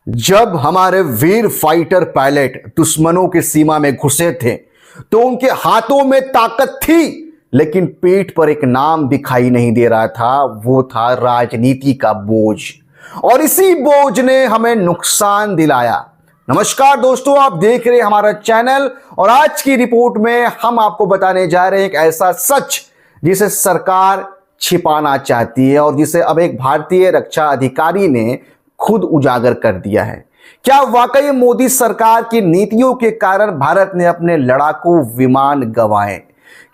जब हमारे वीर fighter pilot दुश्मनों की सीमा में घुसे थे तो उनके हाथों में ताकत थी, लेकिन पीठ पर एक नाम दिखाई नहीं दे रहा था। वो था राजनीति का बोझ, और इसी बोझ ने हमें नुकसान दिलाया। नमस्कार दोस्तों, आप देख रहे हैं हमारा चैनल, और आज की रिपोर्ट में हम आपको बताने जा रहे हैं एक ऐसा सच जिसे सरकार छिपाना चाहती है और जिसे अब एक भारतीय रक्षा अधिकारी ने खुद उजागर कर दिया है। क्या वाकई मोदी सरकार की नीतियों के कारण भारत ने अपने लड़ाकू विमान गंवाए?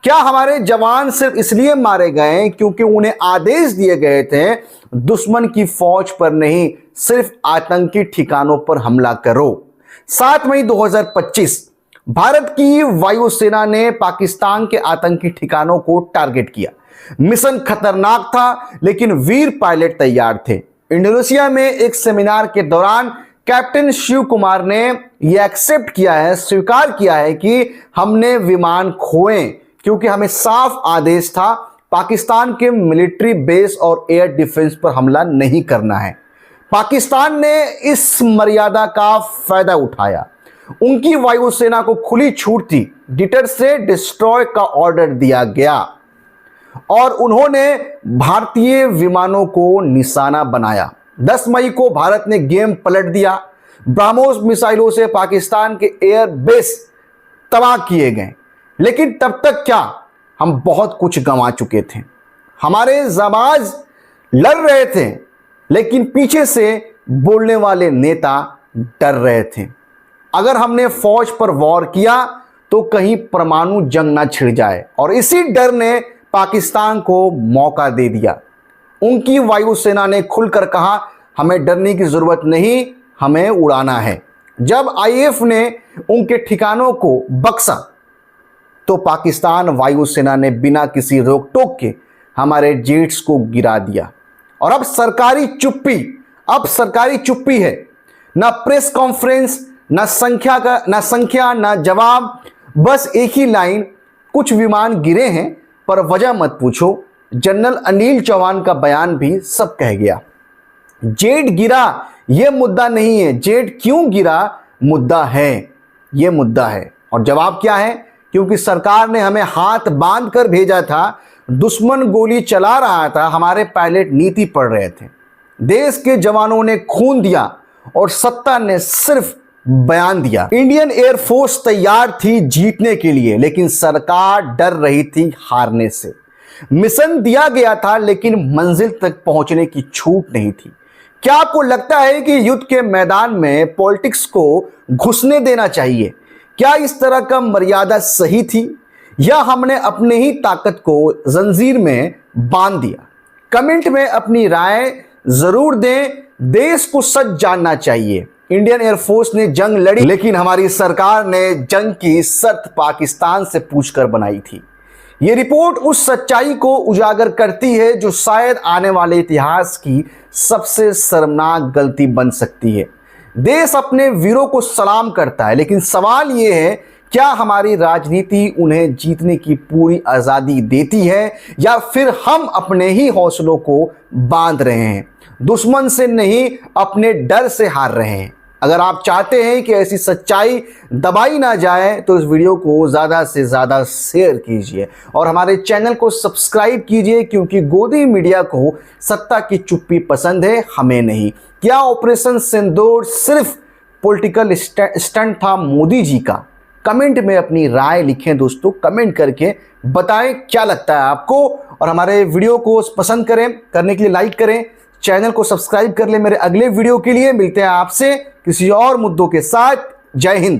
क्या हमारे जवान सिर्फ इसलिए मारे गए क्योंकि उन्हें आदेश दिए गए थे दुश्मन की फौज पर नहीं, सिर्फ आतंकी ठिकानों पर हमला करो? 7 मई 2025 भारत की वायुसेना ने पाकिस्तान के आतंकी ठिकानों को टारगेट किया। मिशन खतरनाक था, लेकिन वीर पायलट तैयार थे। इंडोनेशिया में एक सेमिनार के दौरान कैप्टन शिव कुमार ने यह एक्सेप्ट किया है, स्वीकार किया है कि हमने विमान खोए क्योंकि हमें साफ आदेश था पाकिस्तान के मिलिट्री बेस और एयर डिफेंस पर हमला नहीं करना है। पाकिस्तान ने इस मर्यादा का फायदा उठाया। उनकी वायुसेना को खुली छूट थी, डिटर से डिस्ट्रॉय का ऑर्डर दिया गया और उन्होंने भारतीय विमानों को निशाना बनाया। 10 मई को भारत ने गेम पलट दिया। ब्रह्मोस मिसाइलों से पाकिस्तान के एयर बेस तबाह किए गए, लेकिन तब तक क्या, हम बहुत कुछ गंवा चुके थे। हमारे जाबाज लड़ रहे थे, लेकिन पीछे से बोलने वाले नेता डर रहे थे। अगर हमने फौज पर वॉर किया तो कहीं परमाणु जंग ना छिड़ जाए, और इसी डर ने पाकिस्तान को मौका दे दिया। उनकी वायुसेना ने खुलकर कहा, हमें डरने की जरूरत नहीं, हमें उड़ाना है। जब आईएफ ने उनके ठिकानों को बख्शा तो पाकिस्तान वायुसेना ने बिना किसी रोक टोक के हमारे जेट्स को गिरा दिया। और अब सरकारी चुप्पी है। ना प्रेस कॉन्फ्रेंस, ना संख्या, ना जवाब, बस एक ही लाइन, कुछ विमान गिरे हैं पर वजह मत पूछो। जनरल अनिल चौहान का बयान भी सब कह गया। जेट गिरा यह मुद्दा नहीं है, जेट क्यों गिरा मुद्दा है, यह मुद्दा है। और जवाब क्या है? क्योंकि सरकार ने हमें हाथ बांध कर भेजा था, दुश्मन गोली चला रहा था, हमारे पायलट नीति पढ़ रहे थे। देश के जवानों ने खून दिया और सत्ता ने सिर्फ बयान दिया। इंडियन एयरफोर्स तैयार थी जीतने के लिए, लेकिन सरकार डर रही थी हारने से। मिशन दिया गया था, लेकिन मंजिल तक पहुंचने की छूट नहीं थी। क्या आपको लगता है कि युद्ध के मैदान में पॉलिटिक्स को घुसने देना चाहिए? क्या इस तरह का मर्यादा सही थी, या हमने अपने ही ताकत को जंजीर में बांध दिया? कमेंट में अपनी राय जरूर दें। देश को सच जानना चाहिए। इंडियन एयरफोर्स ने जंग लड़ी, लेकिन हमारी सरकार ने जंग की शर्त पाकिस्तान से पूछकर बनाई थी। यह रिपोर्ट उस सच्चाई को उजागर करती है जो शायद आने वाले इतिहास की सबसे शर्मनाक गलती बन सकती है। देश अपने वीरों को सलाम करता है, लेकिन सवाल यह है, क्या हमारी राजनीति उन्हें जीतने की पूरी आज़ादी देती है, या फिर हम अपने ही हौसलों को बांध रहे हैं? दुश्मन से नहीं, अपने डर से हार रहे हैं। अगर आप चाहते हैं कि ऐसी सच्चाई दबाई ना जाए तो इस वीडियो को ज़्यादा से ज़्यादा शेयर कीजिए और हमारे चैनल को सब्सक्राइब कीजिए, क्योंकि गोदी मीडिया को सत्ता की चुप्पी पसंद है, हमें नहीं। क्या ऑपरेशन सिंदूर सिर्फ पॉलिटिकल स्टंट था मोदी जी का? कमेंट में अपनी राय लिखें दोस्तों, कमेंट करके बताएं क्या लगता है आपको। और हमारे वीडियो को पसंद करने के लिए लाइक करें, चैनल को सब्सक्राइब कर लें। मेरे अगले वीडियो के लिए मिलते हैं आपसे किसी और मुद्दों के साथ। जय हिंद।